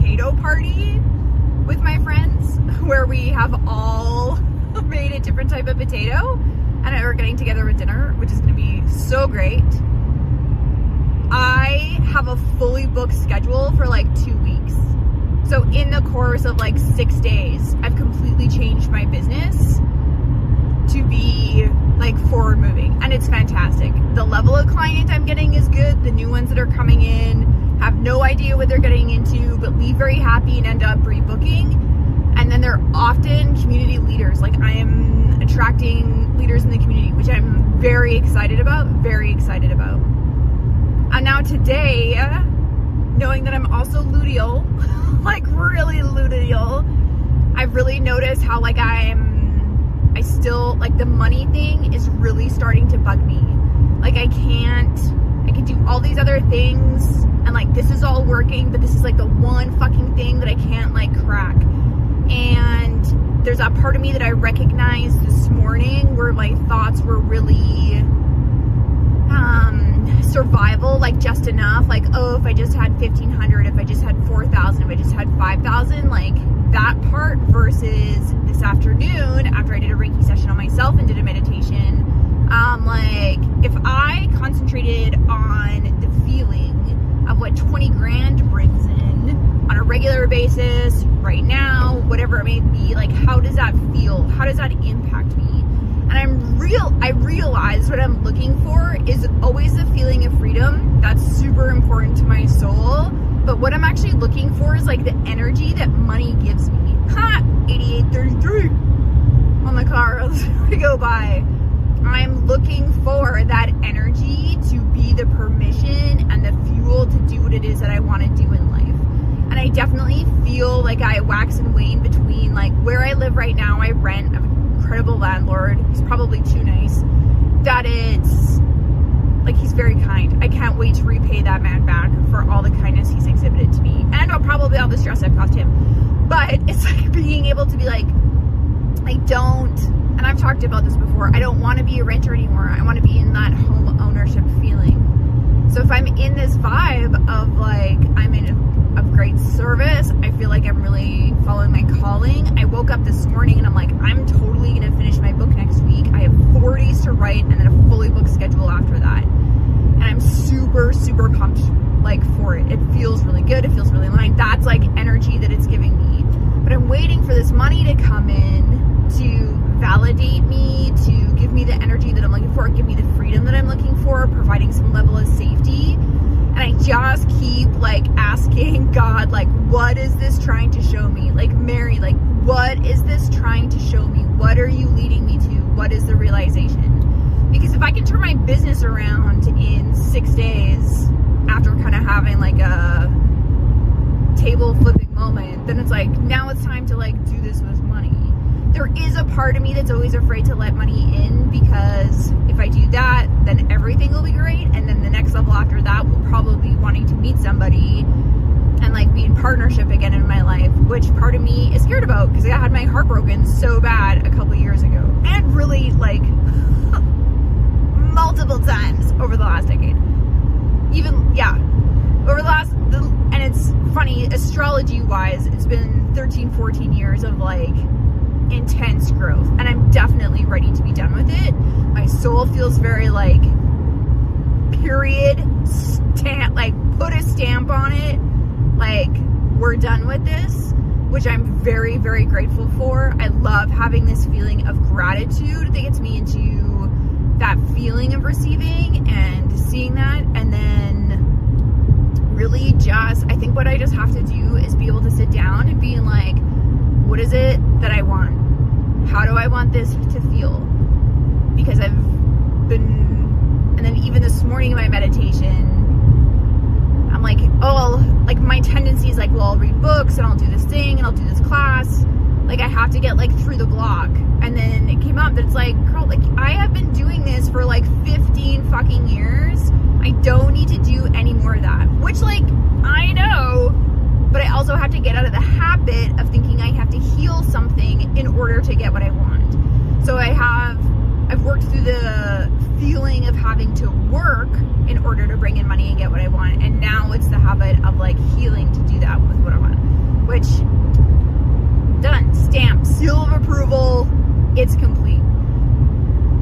potato party with my friends where we have all made a different type of potato and we're getting together with dinner, which is going to be so great. I have a fully booked schedule for like 2 weeks. So in the course of like 6 days, I've completely changed my business to be like forward moving, and it's fantastic. The level of client I'm getting is good. The new ones that are coming in have no idea what they're getting into, but leave very happy and end up rebooking. And then they're often community leaders. Like, I am attracting leaders in the community, which I'm very excited about, And now today, knowing that I'm also luteal, like really luteal, I've really noticed how like I still, like the money thing is really starting to bug me. Like I can do all these other things and like this is all working, but this is like the one fucking thing that I can't like crack. And there's that part of me that I recognized this morning where my thoughts were really survival, like just enough, like, oh, if I just had 1,500, if I just had 4,000, if I just had 5,000, like that part, versus this afternoon after I did a Reiki session on myself and did a meditation, like if I concentrated on the feeling of what 20 grand brings in on a regular basis right now, whatever it may be, like how does that feel? How does that impact me? And I realize what I'm looking for is always the feeling of freedom. That's super important to my soul. But what I'm actually looking for is like the energy that money gives me. 8833 on the car as we go by. I'm looking for that energy to be the permission and the fuel to do what it is that I want to do in life. And I definitely feel like I wax and wane between like where I live right now. I rent an incredible landlord. He's probably too nice. That it's like, he's very kind. I can't wait to repay that man back for all the kindness he's exhibited to me. And probably all the stress I've caused him. But it's like being able to be like, I don't, and I've talked about this before, I don't want to be a renter anymore. I want to be in that home ownership feeling. So if I'm in this vibe of like, I'm in of great service, I feel like I'm really following my calling. I woke up this morning and I'm like, I'm totally going to finish my book next week. I have 40s to write and then a fully booked schedule after that. And I'm super, super pumped like for it. It feels really good. It feels really aligned. That's like energy that it's giving me. But I'm waiting for this money to come in to validate me, to give me the energy that I'm looking for, give me the freedom that I'm looking for, providing some level of safety. And I just keep like asking God, like, what is this trying to show me? Like Mary, like, what is this trying to show me? What are you leading me to? What is the realization? Because if I can turn my business around in 6 days after kind of having like a table flipping moment, then it's like, now it's time to like do this with money. There is a part of me that's always afraid to let money in, because if I do that, then everything will be great. And then the next level after that will probably be wanting to meet somebody and like be in partnership again in my life, which part of me is scared about because I had my heart broken so bad a couple of years ago, and really like multiple times over the last decade. Even, yeah, over the last, and it's funny, astrology wise, it's been 13, 14 years of like intense growth, and I'm definitely ready to be done with it. My soul feels very like period stamp, like put a stamp on it, like we're done with this, which I'm very, very grateful for. I love having this feeling of gratitude that gets me into that feeling of receiving and seeing that. And then really just, I think what I just have to do is be able to sit down and be like, what is it that I want? How do I want this to feel? Because I've been, and then even this morning in my meditation, I'm like, oh, like my tendency is like, well, I'll read books and I'll do this thing and I'll do this class. Like I have to get like through the block. And then it came up that it's like, girl, like I have been doing this for like 15 fucking years. I don't need to do any more of that, which like, I know, but I also have to get out of the habit of thinking I have to heal something in order to get what I want. So I've worked through the feeling of having to work in order to bring in money and get what I want. And now it's the habit of like healing to do that with what I want, which done, stamp, seal of approval, it's complete.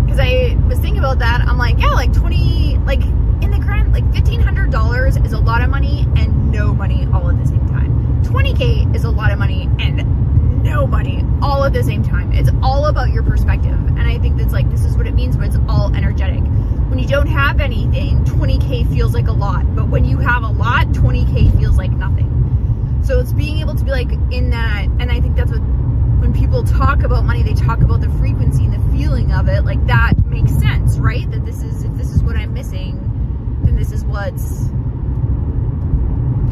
Because I was thinking about that, I'm like, yeah, like 20, like in the current, like $1,500 is a lot of money and no money all at the same time. 20K is a lot of money and no money all at the same time. It's all about your perspective. And I think that's like, this is what it means, but it's all energetic. When you don't have anything, 20K feels like a lot. But when you have a lot, 20K feels like nothing. So it's being able to be like in that, and I think that's what, when people talk about money, they talk about the frequency and the feeling of it. Like that makes sense, right? That this is, if this is what I'm missing, then this is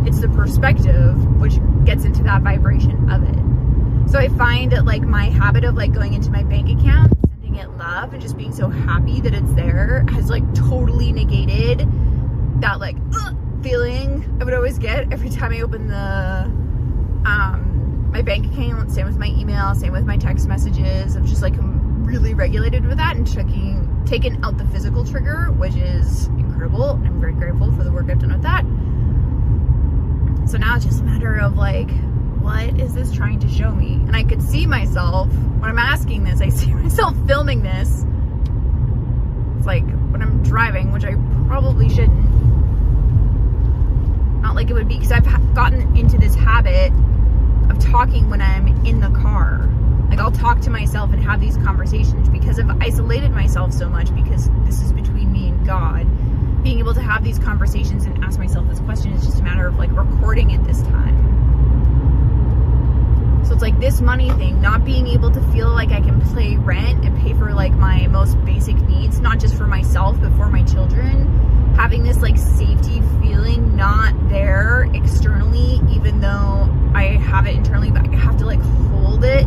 it's the perspective, which gets into that vibration of it. So I find that like my habit of like going into my bank account, sending it love and just being so happy that it's there has like totally negated that like feeling I would always get every time I open the my bank account. Same with my email, same with my text messages. I'm just like, I'm really regulated with that and taking out the physical trigger, which is incredible. I'm very grateful for the work I've done with that. So now it's just a matter of like, what is this trying to show me? And I could see myself, when I'm asking this, I see myself filming this. It's like when I'm driving, which I probably shouldn't. Not like it would be, because I've gotten into this habit of talking when I'm in the car. Like I'll talk to myself and have these conversations because I've isolated myself so much, because this is between me and God. Being able to have these conversations and ask myself this question is just a matter of like recording it this time. So it's like this money thing, not being able to feel like I can pay rent and pay for like my most basic needs, not just for myself, but for my children. Having this like safety feeling not there externally, even though I have it internally, but I have to like hold it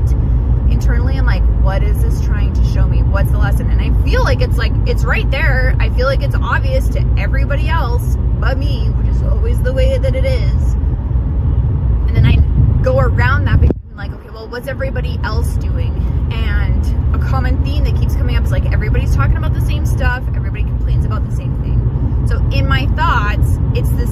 internally. I'm like, what is this trying to show me? What's the lesson? And I feel like it's right there. I feel like it's obvious to everybody else but me, which is always the way that it is. And then I go around that being like, okay, well, what's everybody else doing? And a common theme that keeps coming up is like, everybody's talking about the same stuff. Everybody complains about the same thing. So in my thoughts, it's this,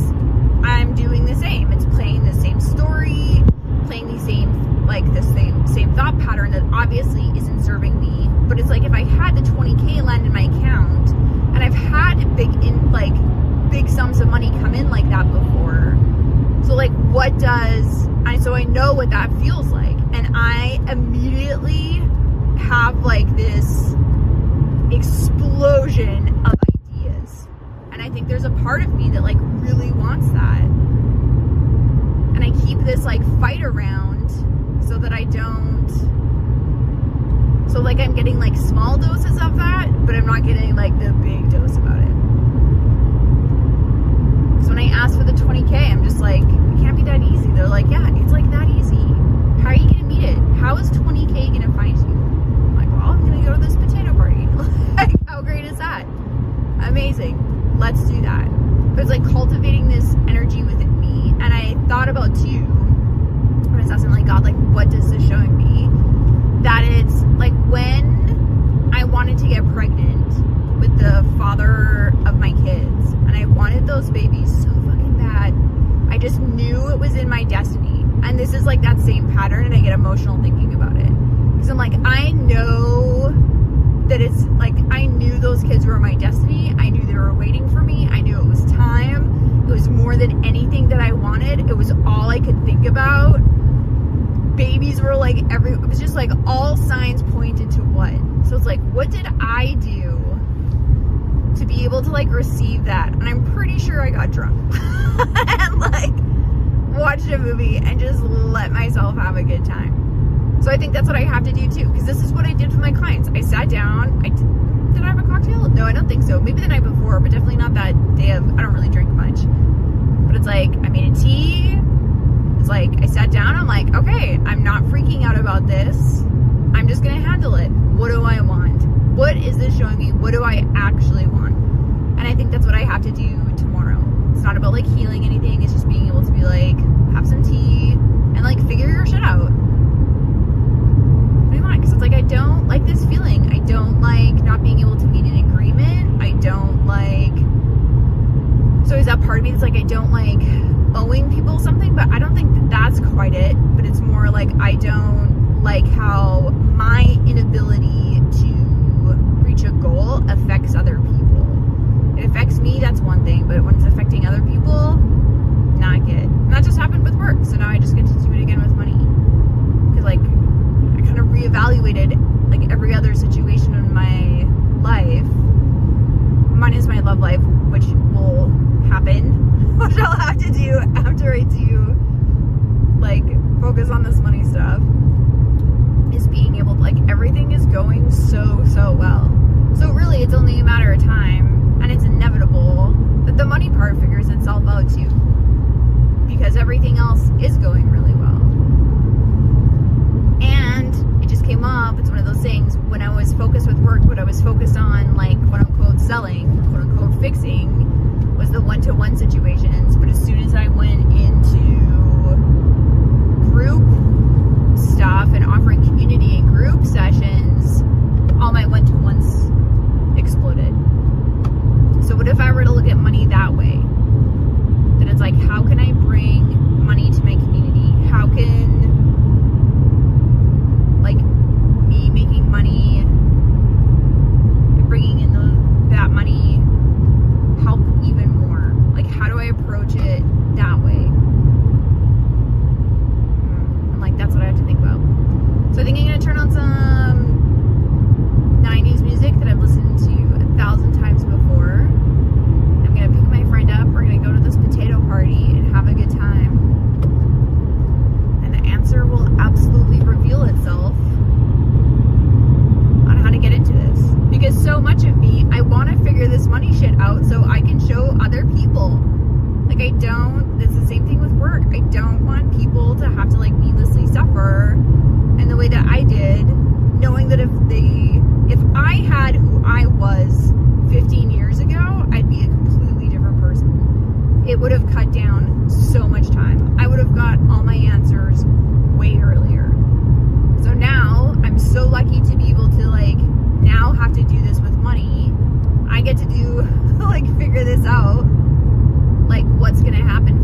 I'm doing the same. It's playing the same story, playing the same, like the same thought pattern that obviously isn't serving me. But it's like, if I had the 20K land in my account, and I've had big sums of money come in like that before. So like, so I know what that feels like. And I immediately have like this explosion of ideas. And I think there's a part of me that like really wants that. And I keep this like fight around so that I don't, so like I'm getting like small doses of that, but I'm not getting like the big dose about it. So when I ask for the 20K, I'm just like, it can't be that easy. They're like, yeah, it's like that easy. How are you gonna meet it? How is 20K gonna find you? I'm like, well, I'm gonna go to this potato party. Like, how great is that? Amazing. Let's do that. But it's like cultivating this energy within me. And I thought about too, when I was asking like, God, like, what is this showing me? That it's like when I wanted to get pregnant with the father of my kids, and I wanted those babies so fucking bad. I just knew it was in my destiny. And this is like that same pattern, and I get emotional thinking about it. Because I'm like, I know that it's like, I knew those kids were my destiny. I knew they were waiting for me. I knew it was time. It was more than anything that I wanted. It was all I could think about. Babies were like it was just like all signs pointed to what. So it's like, what did I do to be able to like receive that? And I'm pretty sure I got drunk and like watched a movie and just let myself have a good time. So I think that's what I have to do too, because this is what I did for my clients. I sat down, did I have a cocktail? No, I don't think so. Maybe the night before, but definitely not that day I don't really drink much. But it's like, I made a tea. It's like, I sat down, I'm like, okay, I'm not freaking out about this. I'm just gonna handle it. What do I want? What is this showing me? What do I actually want? And I think that's what I have to do tomorrow. It's not about like healing anything. It's just being able to be like, have some tea and like figure your shit out. What do you want? Because it's like, I don't like this feeling. I don't like not being able to meet an agreement. I don't like, so is that part of me that's like, I don't like owing people something, but I don't think that that's quite it. But it's more like, I don't like how my inability to reach a goal affects other people. It affects me, that's one thing, but when it's affecting other people, not good. And that just happened with work, so now I just get to do it again with money. Because like, I kind of reevaluated like every other situation in my life, minus my love life, which will happen, which I'll have to do after I do like focus on this money stuff, is being able to, like, everything is going so well. So really it's only a matter of time, and it's inevitable that the money part figures itself out too, because everything else is going really well. And it just came up, it's one of those things, when I was focused with work, what I was focused on, like, quote unquote selling, quote unquote fixing, was the one-to-one situations. But as soon as I went into group stuff and offering community and group sessions, all my one-to-ones exploded. So what if I were to look at money that way? That it's like, how can I bring money to my community? How can, like, me making money and bringing in that money help even more? Like, how do I approach it that way? And like, that's what I have to think about. So I think I'm gonna turn on some 90s music that I've listened to 1,000 times before. I'm gonna pick my friend up. We're gonna go to this potato party and have a good time. And the answer will absolutely reveal itself on how to get into this. Because so much of me, I want to figure this money shit out so I can show other people. Like, I don't, it's the same thing with work. I don't want people to have to, like, needlessly suffer in the way that I did, knowing that if I had who I was 15 years ago, I'd be a completely different person. It would have cut down so much time. I would have got all my answers way earlier. So now I'm so lucky to be able to, like, now have to do this with money. I get to do, like, figure this out, like, what's gonna happen